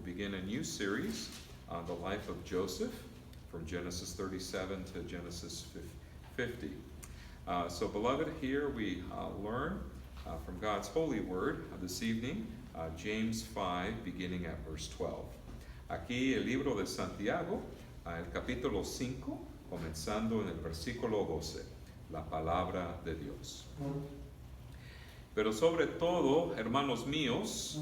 begin a new series on the life of Joseph from Genesis 37 to Genesis 50. So beloved, here we learn from God's holy word this evening, James 5, beginning at verse 12. Aquí el libro de Santiago, el capítulo 5, comenzando en el versículo 12, la palabra de Dios. Pero sobre todo, hermanos míos,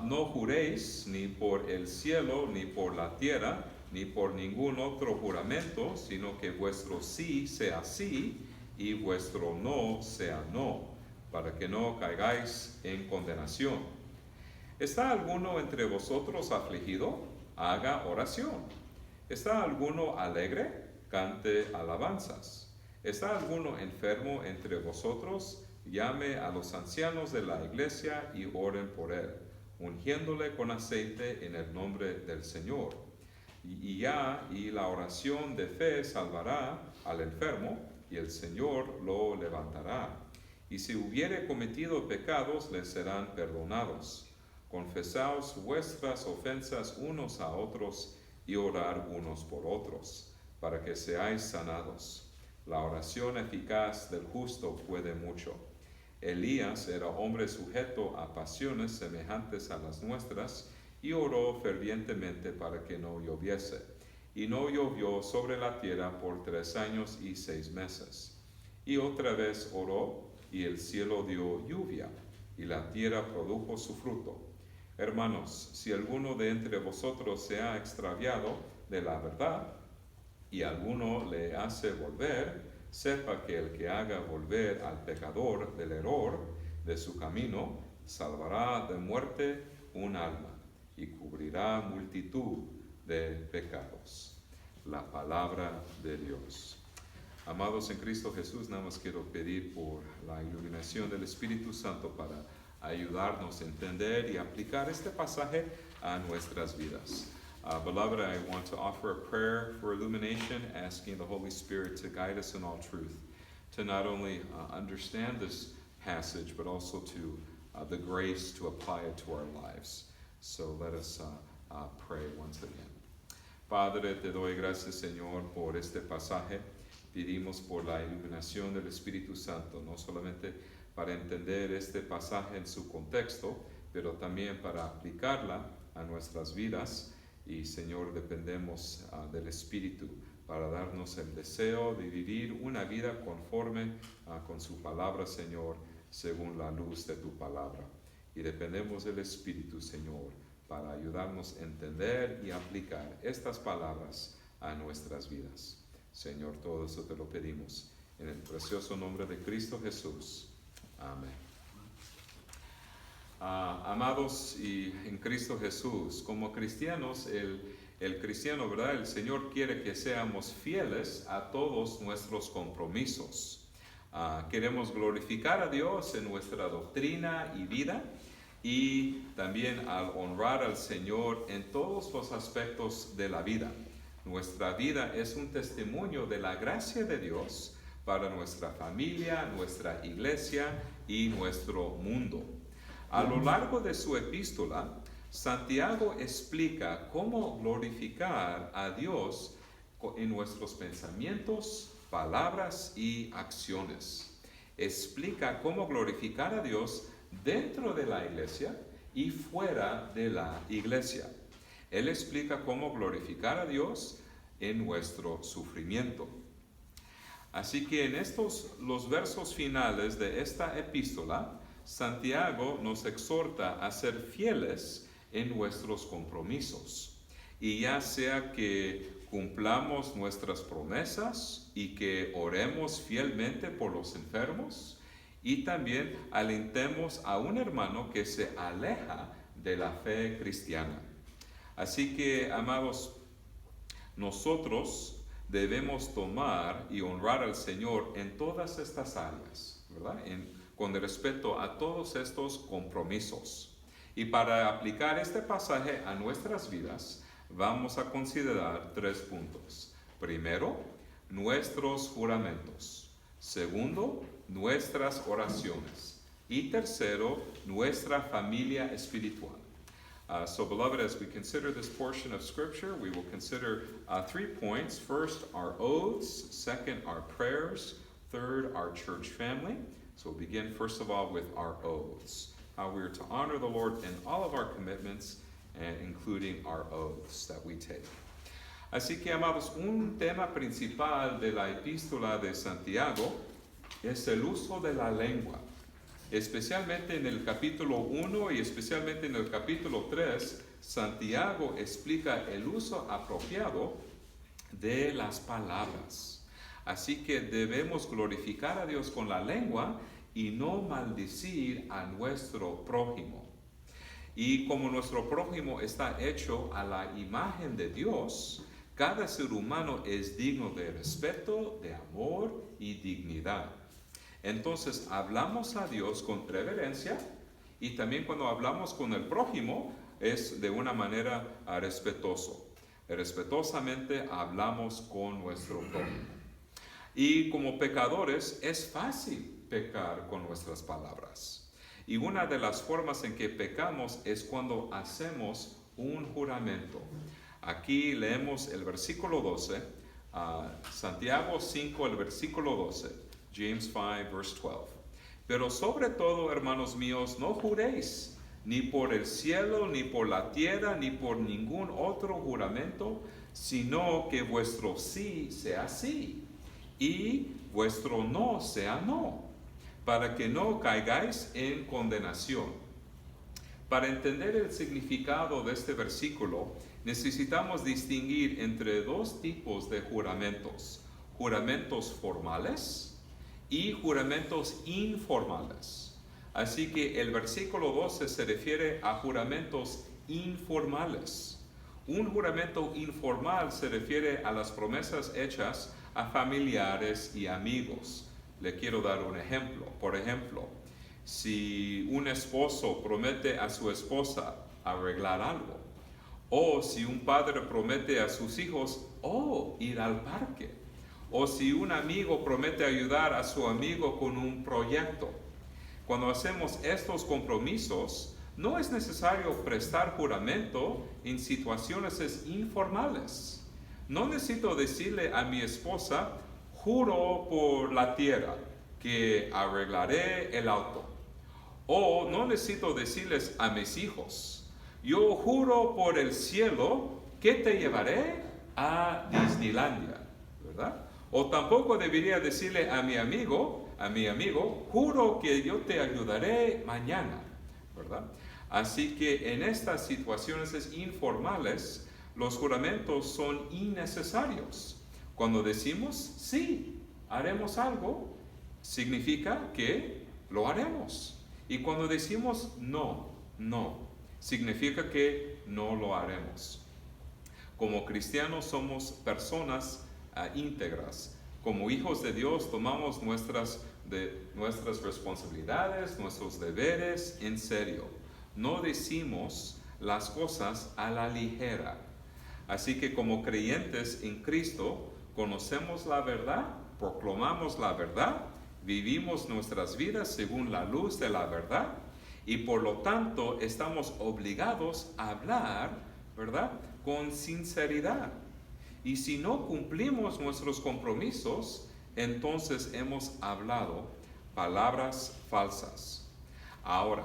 no juréis ni por el cielo, ni por la tierra, ni por ningún otro juramento, sino que vuestro sí sea sí y vuestro no sea no, para que no caigáis en condenación. ¿Está alguno entre vosotros afligido? Haga oración. ¿Está alguno alegre? Cante alabanzas. ¿Está alguno enfermo entre vosotros? Llame a los ancianos de la iglesia y oren por él, ungiéndole con aceite en el nombre del Señor. Y la oración de fe salvará al enfermo, y el Señor lo levantará. Y si hubiere cometido pecados, les serán perdonados. Confesaos vuestras ofensas unos a otros y orar unos por otros, para que seáis sanados. La oración eficaz del justo puede mucho. Elías era hombre sujeto a pasiones semejantes a las nuestras y oró fervientemente para que no lloviese. Y no llovió sobre la tierra por 3 años y 6 meses. Y otra vez oró, y el cielo dio lluvia, y la tierra produjo su fruto. Hermanos, si alguno de entre vosotros se ha extraviado de la verdad, y alguno le hace volver, sepa que el que haga volver al pecador del error de su camino, salvará de muerte un alma y cubrirá multitud de pecados. La palabra de Dios. Amados en Cristo Jesús, nada más quiero pedir por la iluminación del Espíritu Santo para ayudarnos a entender y aplicar este pasaje a nuestras vidas. Beloved, I want to offer a prayer for illumination, asking the Holy Spirit to guide us in all truth, to not only understand this passage, but also to the grace to apply it to our lives. So let us pray once again. Padre, te doy gracias, Señor, por este pasaje. Pedimos por la iluminación del Espíritu Santo, no solamente para entender este pasaje en su contexto, pero también para aplicarla a nuestras vidas. Y Señor, dependemos del Espíritu para darnos el deseo de vivir una vida conforme con su palabra, Señor, según la luz de tu palabra. Y dependemos del Espíritu, Señor, para ayudarnos a entender y aplicar estas palabras a nuestras vidas. Señor, todo eso te lo pedimos en el precioso nombre de Cristo Jesús. Amén. Amados y en Cristo Jesús, como cristianos, el cristiano, ¿verdad? El Señor quiere que seamos fieles a todos nuestros compromisos. Queremos glorificar a Dios en nuestra doctrina y vida, y también al honrar al Señor en todos los aspectos de la vida. Nuestra vida es un testimonio de la gracia de Dios para nuestra familia, nuestra iglesia y nuestro mundo. A lo largo de su epístola, Santiago explica cómo glorificar a Dios en nuestros pensamientos, palabras y acciones. Explica cómo glorificar a Dios dentro de la iglesia y fuera de la iglesia. Él explica cómo glorificar a Dios en nuestro sufrimiento. Así que en los versos finales de esta epístola, Santiago nos exhorta a ser fieles en nuestros compromisos, y ya sea que cumplamos nuestras promesas y que oremos fielmente por los enfermos, y también alentemos a un hermano que se aleja de la fe cristiana. Así que, amados, nosotros debemos tomar y honrar al Señor en todas estas áreas, ¿verdad? Con respecto a todos estos compromisos. Y para aplicar este pasaje a nuestras vidas, vamos a considerar 3 puntos. Primero, nuestros juramentos. Segundo, nuestras oraciones. Y tercero, nuestra familia espiritual. So, beloved, as we consider this portion of Scripture, we will consider 3 points. First, our oaths. Second, our prayers. Third, our church family. So we'll begin, first of all, with our oaths. How we are to honor the Lord in all of our commitments, and including our oaths that we take. Así que, amados, un tema principal de la epístola de Santiago es el uso de la lengua. Especialmente en el capítulo 1 y especialmente en el capítulo 3, Santiago explica el uso apropiado de las palabras. Así que debemos glorificar a Dios con la lengua y no maldecir a nuestro prójimo. Y como nuestro prójimo está hecho a la imagen de Dios, cada ser humano es digno de respeto, de amor y dignidad. Entonces hablamos a Dios con reverencia, y también cuando hablamos con el prójimo es de una manera respetuoso. Respetuosamente hablamos con nuestro prójimo. Y como pecadores es fácil pecar con nuestras palabras. Y una de las formas en que pecamos es cuando hacemos un juramento. Aquí leemos el versículo 12, Santiago 5, el versículo 12. James 5, verse 12. Pero sobre todo, hermanos míos, no juréis, ni por el cielo, ni por la tierra, ni por ningún otro juramento, sino que vuestro sí sea sí, y vuestro no sea no, para que no caigáis en condenación. Para entender el significado de este versículo, necesitamos distinguir entre dos tipos de juramentos: juramentos formales y juramentos informales. Así que el versículo 12 se refiere a juramentos informales. Un juramento informal se refiere a las promesas hechas a familiares y amigos. Le quiero dar un ejemplo. Por ejemplo, si un esposo promete a su esposa arreglar algo, o si un padre promete a sus hijos ir al parque, o si un amigo promete ayudar a su amigo con un proyecto. Cuando hacemos estos compromisos, no es necesario prestar juramento en situaciones informales. No necesito decirle a mi esposa, juro por la tierra que arreglaré el auto. O no necesito decirles a mis hijos, yo juro por el cielo que te llevaré a Disneylandia, ¿verdad? O tampoco debería decirle a mi amigo, juro que yo te ayudaré mañana, ¿verdad? Así que en estas situaciones informales, los juramentos son innecesarios. Cuando decimos sí, haremos algo, significa que lo haremos. Y cuando decimos no, significa que no lo haremos. Como cristianos somos personas íntegras. Como hijos de Dios tomamos nuestras responsabilidades, nuestros deberes en serio. No decimos las cosas a la ligera. Así que como creyentes en Cristo, conocemos la verdad, proclamamos la verdad, vivimos nuestras vidas según la luz de la verdad, y por lo tanto estamos obligados a hablar, ¿verdad?, con sinceridad. Y si no cumplimos nuestros compromisos, entonces hemos hablado palabras falsas. Ahora,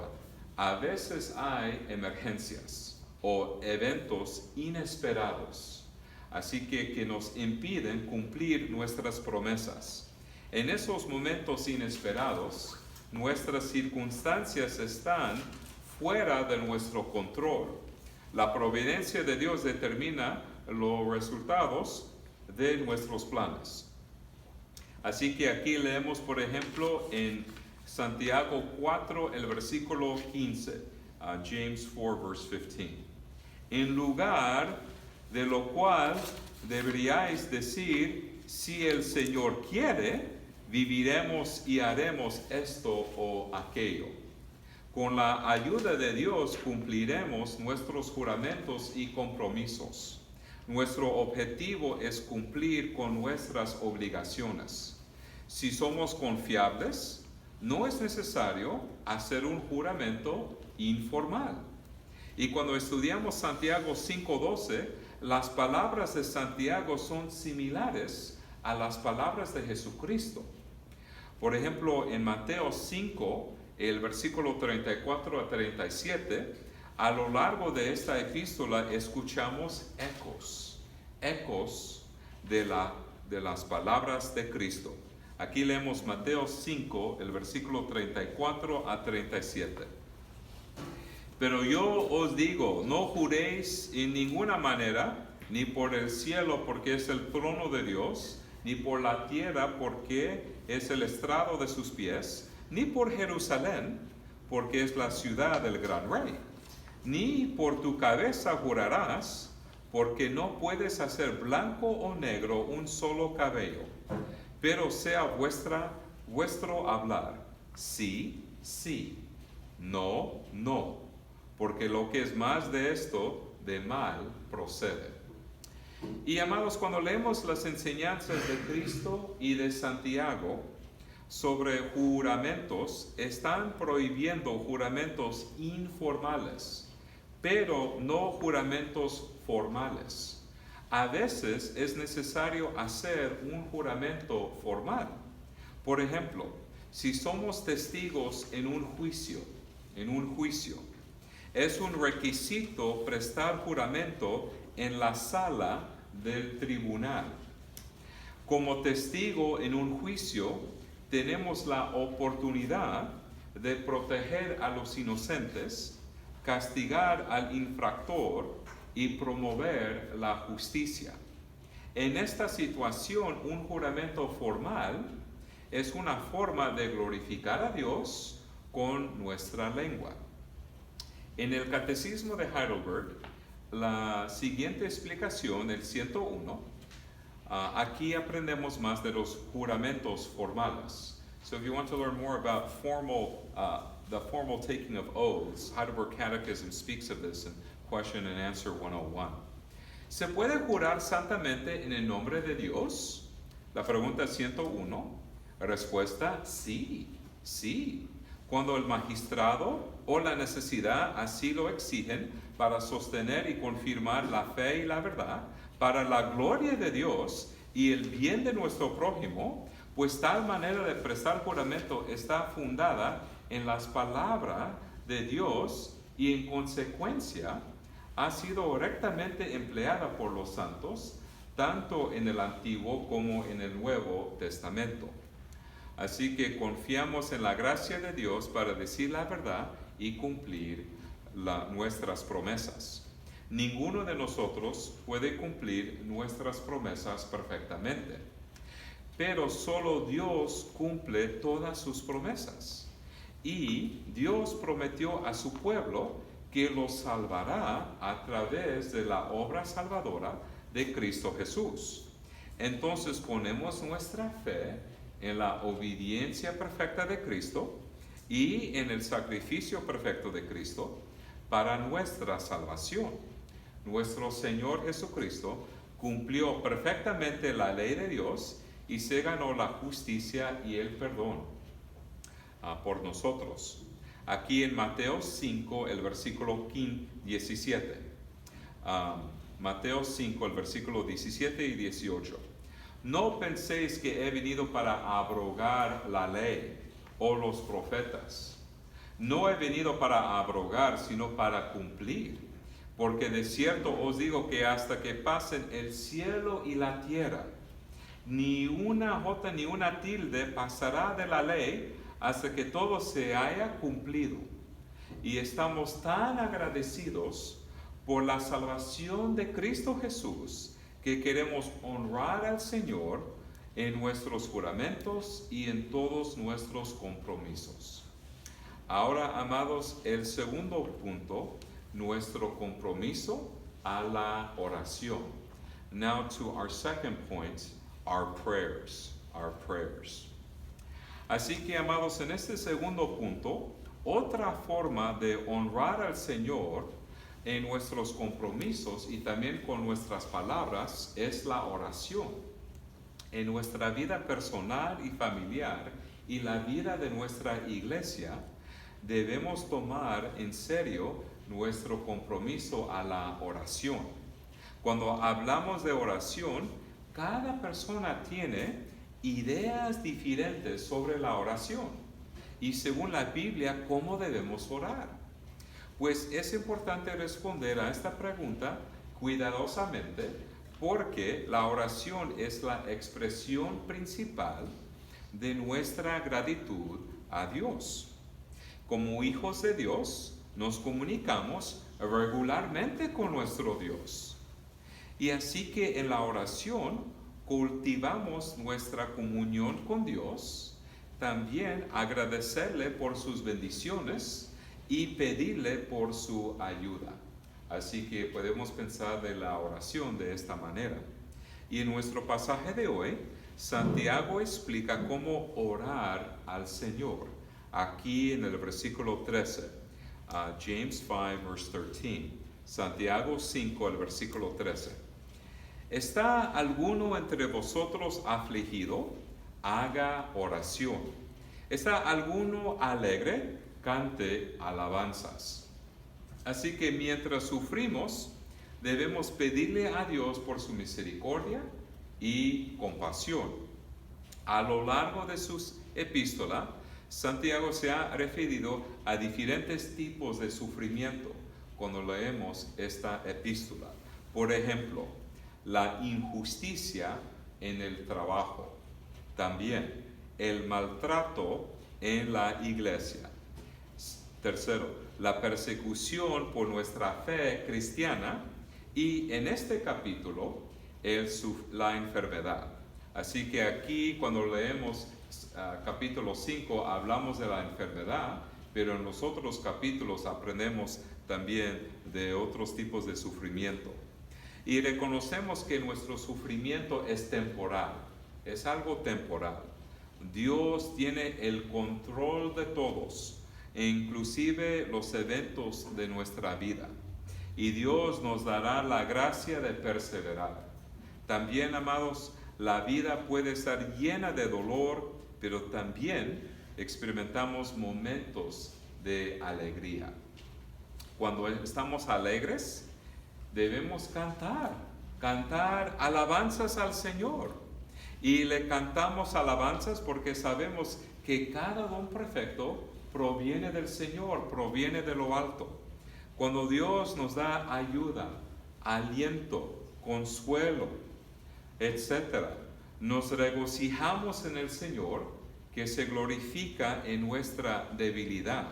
a veces hay emergencias o eventos inesperados, así que nos impiden cumplir nuestras promesas. En esos momentos inesperados, nuestras circunstancias están fuera de nuestro control. La providencia de Dios determina los resultados de nuestros planes. Así que aquí leemos, por ejemplo, en Santiago 4, el versículo 15, James 4, verse 15. En lugar de lo cual deberíais decir, si el Señor quiere, viviremos y haremos esto o aquello. Con la ayuda de Dios cumpliremos nuestros juramentos y compromisos. Nuestro objetivo es cumplir con nuestras obligaciones. Si somos confiables, no es necesario hacer un juramento informal. Y cuando estudiamos Santiago 5:12, las palabras de Santiago son similares a las palabras de Jesucristo. Por ejemplo, en Mateo 5, el versículo 34 a 37, a lo largo de esta epístola escuchamos ecos de las palabras de Cristo. Aquí leemos Mateo 5, el versículo 34 a 37. Pero yo os digo, no juréis en ninguna manera, ni por el cielo, porque es el trono de Dios, ni por la tierra, porque es el estrado de sus pies, ni por Jerusalén, porque es la ciudad del gran rey. Ni por tu cabeza jurarás, porque no puedes hacer blanco o negro un solo cabello. Pero sea vuestro hablar, sí, sí, no, no, porque lo que es más de esto, de mal procede. Y amados, cuando leemos las enseñanzas de Cristo y de Santiago sobre juramentos, están prohibiendo juramentos informales, pero no juramentos formales. A veces es necesario hacer un juramento formal. Por ejemplo, si somos testigos en un juicio, es un requisito prestar juramento en la sala del tribunal. Como testigo en un juicio, tenemos la oportunidad de proteger a los inocentes, castigar al infractor y promover la justicia. En esta situación, un juramento formal es una forma de glorificar a Dios con nuestra lengua. En el Catecismo de Heidelberg, la siguiente explicación, el 101, aquí aprendemos más de los juramentos formales. So if you want to learn more about the formal taking of oaths, Heidelberg Catechism speaks of this in Question and Answer 101. ¿Se puede jurar santamente en el nombre de Dios? La pregunta 101. Respuesta, sí, sí. Cuando el magistrado o la necesidad así lo exigen para sostener y confirmar la fe y la verdad, para la gloria de Dios y el bien de nuestro prójimo, pues tal manera de prestar juramento está fundada en las palabras de Dios y en consecuencia ha sido rectamente empleada por los santos, tanto en el Antiguo como en el Nuevo Testamento. Así que confiamos en la gracia de Dios para decir la verdad y cumplir nuestras promesas. Ninguno de nosotros puede cumplir nuestras promesas perfectamente, pero solo Dios cumple todas sus promesas. Y Dios prometió a su pueblo que los salvará a través de la obra salvadora de Cristo Jesús. Entonces ponemos nuestra fe en la obediencia perfecta de Cristo y en el sacrificio perfecto de Cristo para nuestra salvación. Nuestro Señor Jesucristo cumplió perfectamente la ley de Dios y se ganó la justicia y el perdón por nosotros. Aquí en Mateo 5, el versículo 17. Mateo 5, el versículo 17 y 18. No penséis que he venido para abrogar la ley o los profetas. No he venido para abrogar, sino para cumplir. Porque de cierto os digo que hasta que pasen el cielo y la tierra, ni una jota ni una tilde pasará de la ley hasta que todo se haya cumplido. Y estamos tan agradecidos por la salvación de Cristo Jesús que queremos honrar al Señor en nuestros juramentos y en todos nuestros compromisos. Ahora, amados, el segundo punto, nuestro compromiso a la oración. Now to our second point, our prayers. Así que, amados, en este segundo punto, otra forma de honrar al Señor en nuestros compromisos y también con nuestras palabras es la oración. En nuestra vida personal y familiar y la vida de nuestra iglesia, debemos tomar en serio nuestro compromiso a la oración. Cuando hablamos de oración, cada persona tiene ideas diferentes sobre la oración y según la Biblia, ¿cómo debemos orar? Pues es importante responder a esta pregunta cuidadosamente porque la oración es la expresión principal de nuestra gratitud a Dios. Como hijos de Dios, nos comunicamos regularmente con nuestro Dios. Y así que en la oración cultivamos nuestra comunión con Dios, también agradecerle por sus bendiciones y pedirle por su ayuda. Así que podemos pensar de la oración de esta manera. Y en nuestro pasaje de hoy, Santiago explica cómo orar al Señor. Aquí en el versículo 13, James 5, verse 13. Santiago 5, el versículo 13. ¿Está alguno entre vosotros afligido? Haga oración. ¿Está alguno alegre? Cante alabanzas. Así que mientras sufrimos, debemos pedirle a Dios por su misericordia y compasión. A lo largo de sus epístolas, Santiago se ha referido a diferentes tipos de sufrimiento cuando leemos esta epístola. Por ejemplo, la injusticia en el trabajo. También el maltrato en la iglesia. Tercero, la persecución por nuestra fe cristiana. Y en este capítulo, la enfermedad. Así que aquí cuando leemos capítulo 5 hablamos de la enfermedad, pero en los otros capítulos aprendemos también de otros tipos de sufrimiento. Y reconocemos que nuestro sufrimiento es temporal, es algo temporal. Dios tiene el control de todos, e inclusive los eventos de nuestra vida. Y Dios nos dará la gracia de perseverar. También, amados, la vida puede estar llena de dolor, pero también experimentamos momentos de alegría. Cuando estamos alegres, debemos cantar alabanzas al Señor. Y le cantamos alabanzas porque sabemos que cada don perfecto proviene del Señor, proviene de lo alto. Cuando Dios nos da ayuda, aliento, consuelo, etc., nos regocijamos en el Señor, que se glorifica en nuestra debilidad.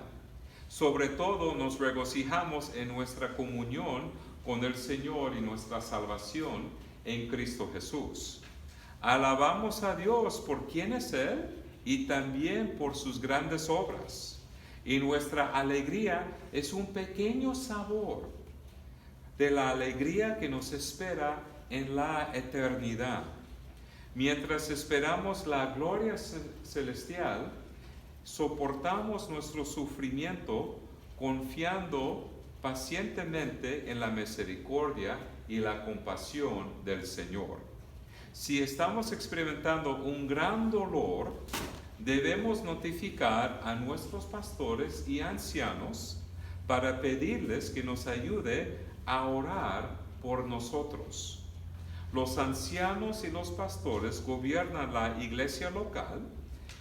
Sobre todo nos regocijamos en nuestra comunión con el Señor y nuestra salvación en Cristo Jesús. Alabamos a Dios por quién es Él y también por sus grandes obras. Y nuestra alegría es un pequeño sabor de la alegría que nos espera en la eternidad. Mientras esperamos la gloria celestial, soportamos nuestro sufrimiento confiando pacientemente en la misericordia y la compasión del Señor. Si estamos experimentando un gran dolor, debemos notificar a nuestros pastores y ancianos para pedirles que nos ayude a orar por nosotros. Los ancianos y los pastores gobiernan la iglesia local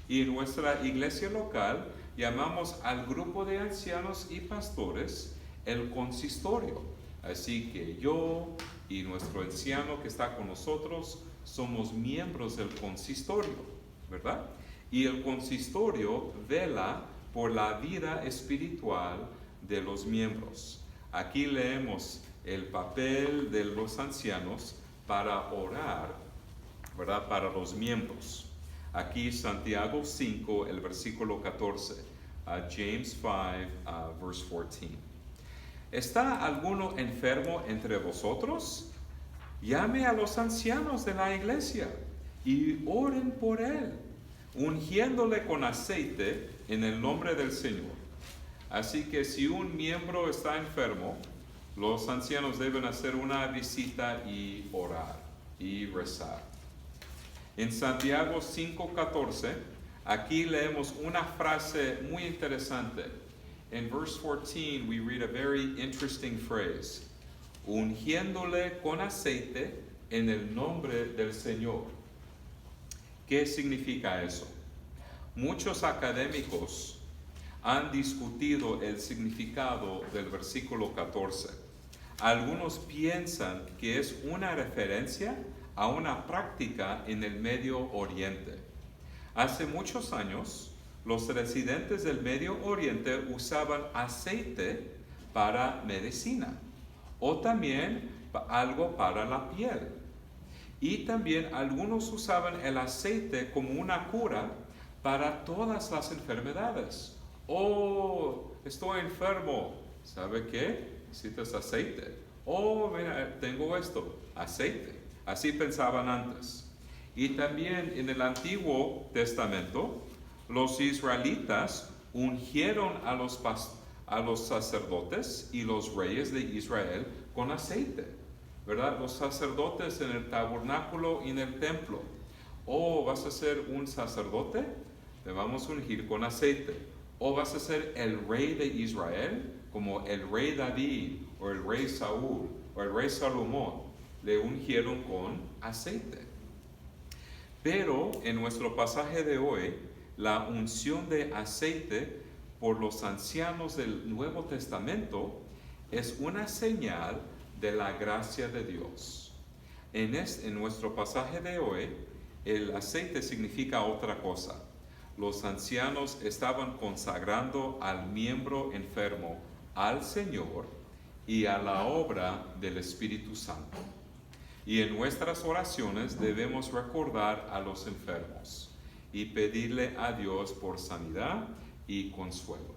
y en nuestra iglesia local llamamos al grupo de ancianos y pastores el consistorio. Así que yo y nuestro anciano que está con nosotros somos miembros del consistorio, ¿verdad? Y el consistorio vela por la vida espiritual de los miembros. Aquí leemos el papel de los ancianos para orar, ¿verdad? Para los miembros. Aquí Santiago 5, el versículo 14. James 5, verse 14. ¿Está alguno enfermo entre vosotros? Llame a los ancianos de la iglesia y oren por él, ungiéndole con aceite en el nombre del Señor. Así que si un miembro está enfermo, los ancianos deben hacer una visita y orar y rezar. En Santiago 5:14, aquí leemos una frase muy interesante. in verse 14, we read a very interesting phrase. Ungiéndole con aceite en el nombre del Señor. ¿Qué significa eso? Muchos académicos han discutido el significado del versículo 14. Algunos piensan que es una referencia a una práctica en el Medio Oriente. Hace muchos años, los residentes del Medio Oriente usaban aceite para medicina o también algo para la piel. Y también algunos usaban el aceite como una cura para todas las enfermedades. Oh, estoy enfermo. ¿Sabe qué? Necesitas aceite. Oh, mira, tengo esto, aceite. Así pensaban antes. Y también en el Antiguo Testamento, los israelitas ungieron a los sacerdotes y los reyes de Israel con aceite, ¿verdad? Los sacerdotes en el tabernáculo y en el templo. Oh, ¿vas a ser un sacerdote? Te vamos a ungir con aceite. O vas a ser el rey de Israel, como el rey David, o el rey Saúl, o el rey Salomón. Le ungieron con aceite. Pero en nuestro pasaje de hoy, la unción de aceite por los ancianos del Nuevo Testamento es una señal de la gracia de Dios. En nuestro pasaje de hoy, el aceite significa otra cosa. Los ancianos estaban consagrando al miembro enfermo al Señor y a la obra del Espíritu Santo. Y en nuestras oraciones debemos recordar a los enfermos y pedirle a Dios por sanidad y consuelo.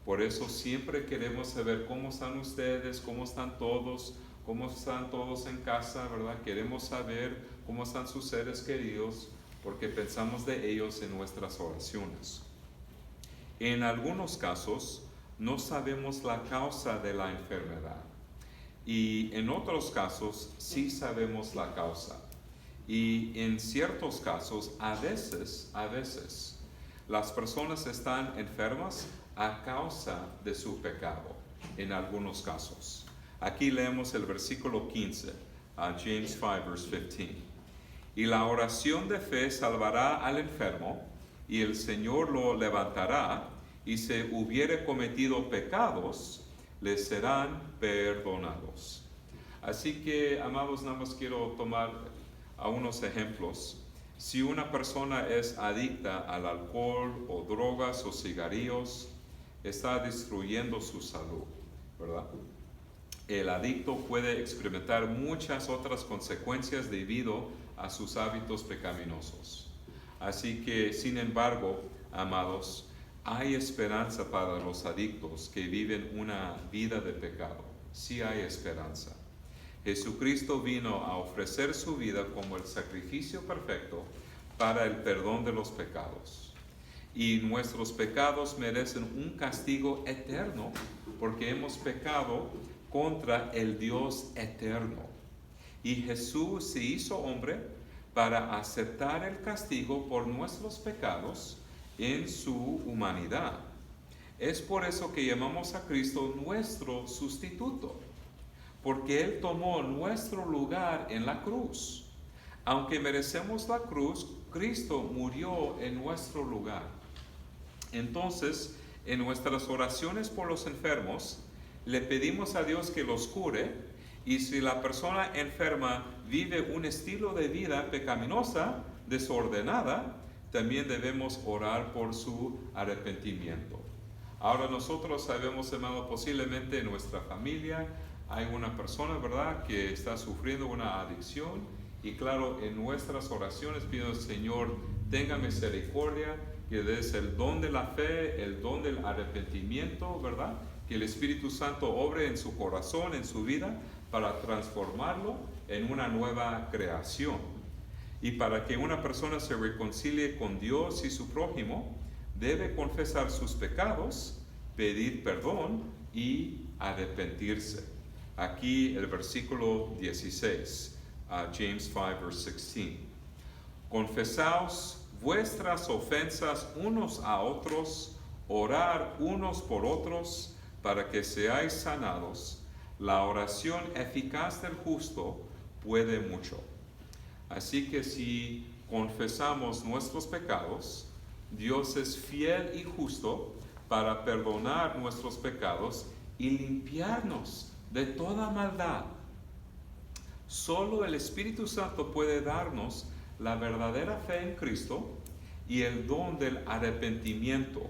Por eso siempre queremos saber cómo están ustedes, cómo están todos en casa, ¿verdad? Queremos saber cómo están sus seres queridos, porque pensamos de ellos en nuestras oraciones. En algunos casos no sabemos la causa de la enfermedad y en otros casos sí sabemos la causa. Y en ciertos casos, a veces, las personas están enfermas a causa de su pecado, en algunos casos. Aquí leemos el versículo 15, James 5, verse 15. Y la oración de fe salvará al enfermo, y el Señor lo levantará, y si hubiere cometido pecados, le serán perdonados. Así que, amados, nada más quiero tomar unos ejemplos. Si una persona es adicta al alcohol o drogas o cigarrillos, está destruyendo su salud, ¿verdad? El adicto puede experimentar muchas otras consecuencias debido a sus hábitos pecaminosos. Así que, sin embargo, amados, hay esperanza para los adictos que viven una vida de pecado. Sí hay esperanza. Jesucristo vino a ofrecer su vida como el sacrificio perfecto para el perdón de los pecados. Y nuestros pecados merecen un castigo eterno porque hemos pecado contra el Dios eterno. Y Jesús se hizo hombre para aceptar el castigo por nuestros pecados en su humanidad. Es por eso que llamamos a Cristo nuestro sustituto, porque Él tomó nuestro lugar en la cruz. Aunque merecemos la cruz, Cristo murió en nuestro lugar. Entonces, en nuestras oraciones por los enfermos, le pedimos a Dios que los cure, y si la persona enferma vive un estilo de vida pecaminosa, desordenada, también debemos orar por su arrepentimiento. Ahora nosotros sabemos, hermano, posiblemente en nuestra familia hay una persona, ¿verdad?, que está sufriendo una adicción, y claro, en nuestras oraciones pido, Señor, tenga misericordia, que des el don de la fe, el don del arrepentimiento, ¿verdad?, que el Espíritu Santo obre en su corazón, en su vida, para transformarlo en una nueva creación. Y para que una persona se reconcilie con Dios y su prójimo, debe confesar sus pecados, pedir perdón y arrepentirse. Aquí el versículo 16, James 5, verse 16. Confesaos vuestras ofensas unos a otros, orar unos por otros para que seáis sanados. La oración eficaz del justo puede mucho. Así que si confesamos nuestros pecados, Dios es fiel y justo para perdonar nuestros pecados y limpiarnos de toda maldad. Solo el Espíritu Santo puede darnos la verdadera fe en Cristo y el don del arrepentimiento.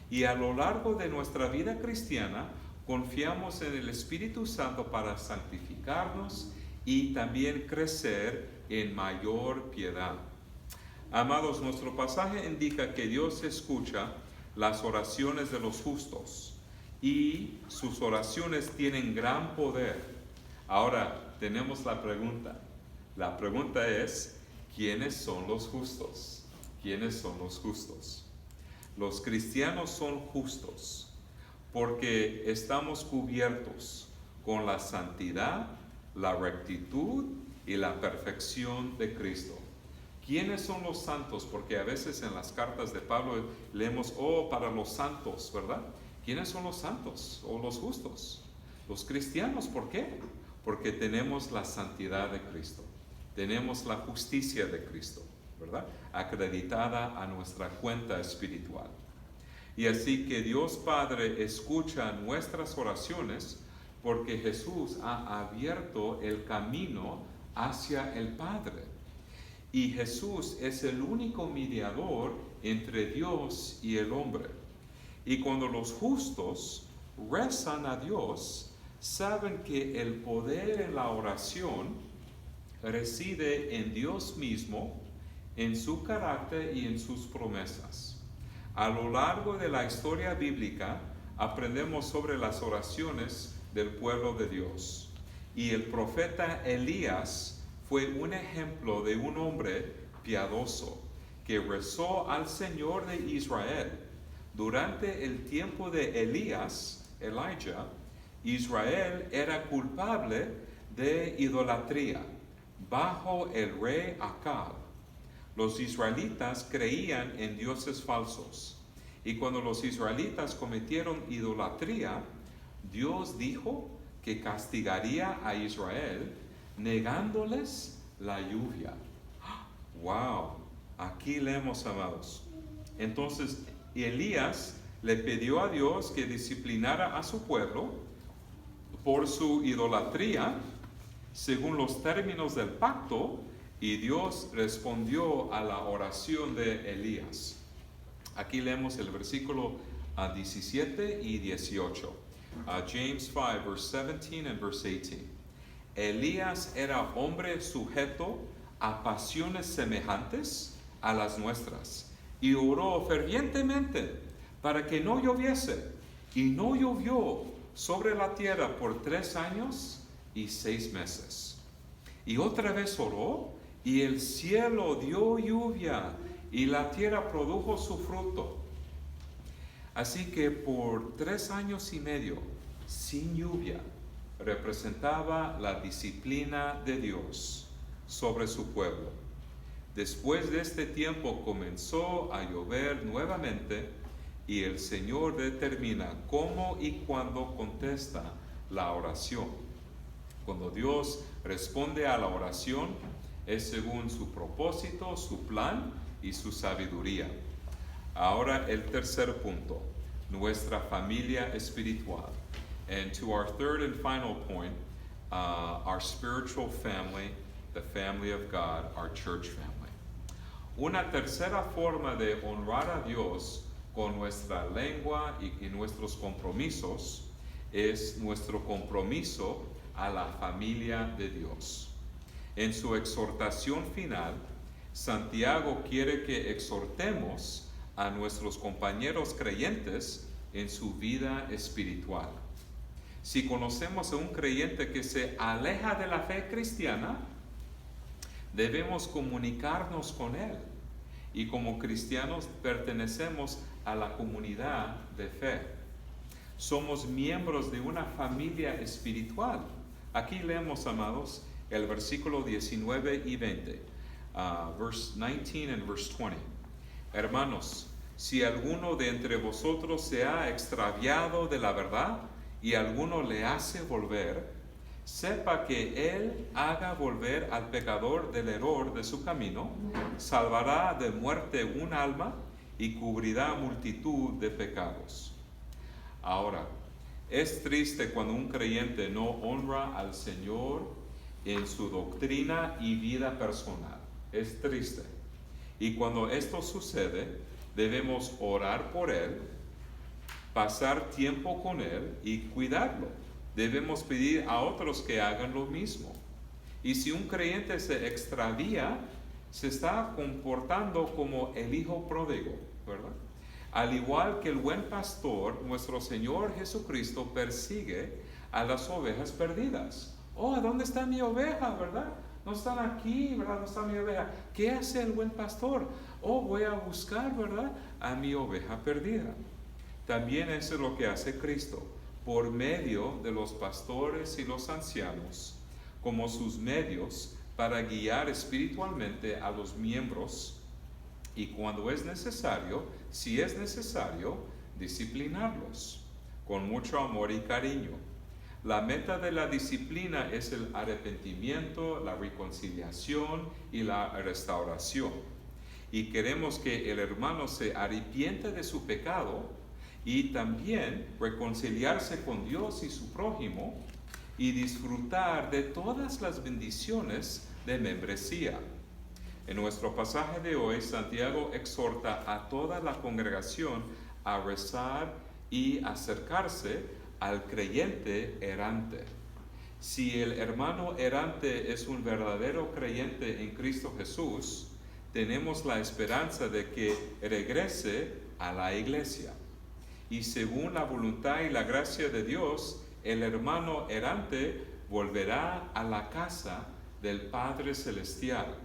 Y a lo largo de nuestra vida cristiana, confiamos en el Espíritu Santo para santificarnos y también crecer en mayor piedad. Amados, nuestro pasaje indica que Dios escucha las oraciones de los justos y sus oraciones tienen gran poder. Ahora tenemos la pregunta. La pregunta es, ¿quiénes son los justos? ¿Quiénes son los justos? Los cristianos son justos porque estamos cubiertos con la santidad, la rectitud y la perfección de Cristo. ¿Quiénes son los santos? Porque a veces en las cartas de Pablo leemos, para los santos, ¿verdad? ¿Quiénes son los santos o los justos? Los cristianos, ¿por qué? Porque tenemos la santidad de Cristo, tenemos la justicia de Cristo, ¿verdad? Acreditada a nuestra cuenta espiritual. Y así que Dios Padre escucha nuestras oraciones porque Jesús ha abierto el camino hacia el Padre. Y Jesús es el único mediador entre Dios y el hombre. Y cuando los justos rezan a Dios, saben que el poder en la oración reside en Dios mismo, en su carácter y en sus promesas. A lo largo de la historia bíblica aprendemos sobre las oraciones del pueblo de Dios. Y el profeta Elías fue un ejemplo de un hombre piadoso que rezó al Señor de Israel. Durante el tiempo de Elijah, Israel era culpable de idolatría bajo el rey Acab. Los israelitas creían en dioses falsos. Y cuando los israelitas cometieron idolatría, Dios dijo que castigaría a Israel negándoles la lluvia. ¡Wow! Aquí leemos, amados. Entonces Elías le pidió a Dios que disciplinara a su pueblo por su idolatría según los términos del pacto, y Dios respondió a la oración de Elías. Aquí leemos el versículo 17 y 18. James 5, verse 17 and verse 18. Elías era hombre sujeto a pasiones semejantes a las nuestras, y oró fervientemente para que no lloviese, y no llovió sobre la tierra por 3 años y 6 meses. Y otra vez oró, y el cielo dio lluvia, y la tierra produjo su fruto. Así que por 3 años y medio, sin lluvia, representaba la disciplina de Dios sobre su pueblo. Después de este tiempo comenzó a llover nuevamente, y el Señor determina cómo y cuándo contesta la oración. Cuando Dios responde a la oración, es según su propósito, su plan y su sabiduría. Ahora el tercer punto, nuestra familia espiritual. And to our third and final point, our spiritual family, the family of God, our church family. Una tercera forma de honrar a Dios con nuestra lengua y nuestros compromisos es nuestro compromiso a la familia de Dios. En su exhortación final, Santiago quiere que exhortemos a nuestros compañeros creyentes en su vida espiritual. Si conocemos a un creyente que se aleja de la fe cristiana, debemos comunicarnos con él. Y como cristianos pertenecemos a la comunidad de fe. Somos miembros de una familia espiritual. Aquí leemos, amados, el versículo 19 y 20. Verse 19 and verse 20. Hermanos, Si alguno de entre vosotros se ha extraviado de la verdad y alguno le hace volver, sepa que él haga volver al pecador del error de su camino, salvará de muerte un alma y cubrirá multitud de pecados. Ahora, es triste cuando un creyente no honra al Señor en su doctrina y vida personal. Es triste. Y cuando esto sucede, debemos orar por él, pasar tiempo con él y cuidarlo. Debemos pedir a otros que hagan lo mismo. Y si un creyente se extravía, se está comportando como el hijo pródigo, ¿verdad? Al igual que el buen pastor, nuestro Señor Jesucristo persigue a las ovejas perdidas. Oh, ¿dónde está mi oveja, verdad? No están aquí, ¿verdad? No está mi oveja. ¿Qué hace el buen pastor? Oh, voy a buscar, ¿verdad?, a mi oveja perdida. También eso es lo que hace Cristo, por medio de los pastores y los ancianos, como sus medios para guiar espiritualmente a los miembros y cuando es necesario, si es necesario, disciplinarlos con mucho amor y cariño. La meta de la disciplina es el arrepentimiento, la reconciliación y la restauración. Y queremos que el hermano se arrepienta de su pecado y también reconciliarse con Dios y su prójimo y disfrutar de todas las bendiciones de membresía. En nuestro pasaje de hoy, Santiago exhorta a toda la congregación a rezar y acercarse al creyente errante. Si el hermano errante es un verdadero creyente en Cristo Jesús, tenemos la esperanza de que regrese a la iglesia. Y según la voluntad y la gracia de Dios, el hermano errante volverá a la casa del Padre Celestial.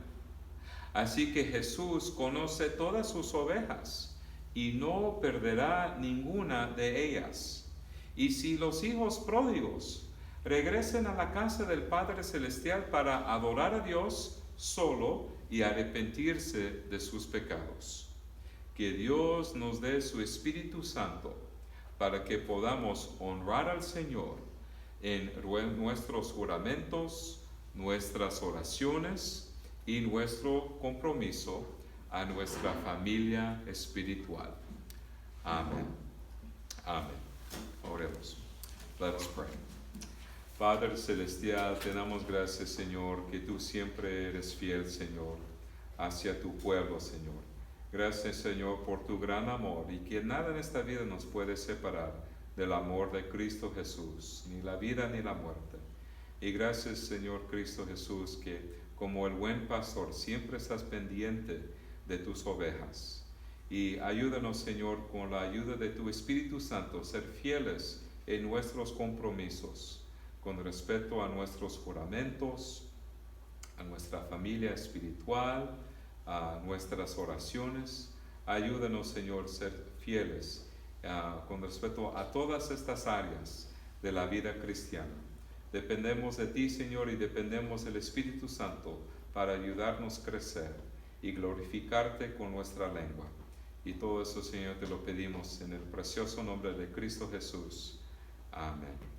Así que Jesús conoce todas sus ovejas y no perderá ninguna de ellas. Y si los hijos pródigos regresen a la casa del Padre Celestial para adorar a Dios solo y arrepentirse de sus pecados, que Dios nos dé su Espíritu Santo para que podamos honrar al Señor en nuestros juramentos, nuestras oraciones y nuestro compromiso a nuestra familia espiritual. Amén. Amén. Oremos. Let us pray. Padre Celestial, te damos gracias, Señor, que tú siempre eres fiel, Señor, hacia tu pueblo, Señor. Gracias, Señor, por tu gran amor y que nada en esta vida nos puede separar del amor de Cristo Jesús, ni la vida ni la muerte. Y gracias, Señor Cristo Jesús, que como el buen pastor siempre estás pendiente de tus ovejas. Y ayúdanos, Señor, con la ayuda de tu Espíritu Santo, ser fieles en nuestros compromisos, con respecto a nuestros juramentos, a nuestra familia espiritual, a nuestras oraciones. Ayúdanos, Señor, ser fieles con respecto a todas estas áreas de la vida cristiana. Dependemos de ti, Señor, y dependemos del Espíritu Santo para ayudarnos a crecer y glorificarte con nuestra lengua. Y todo eso, Señor, te lo pedimos en el precioso nombre de Cristo Jesús. Amén.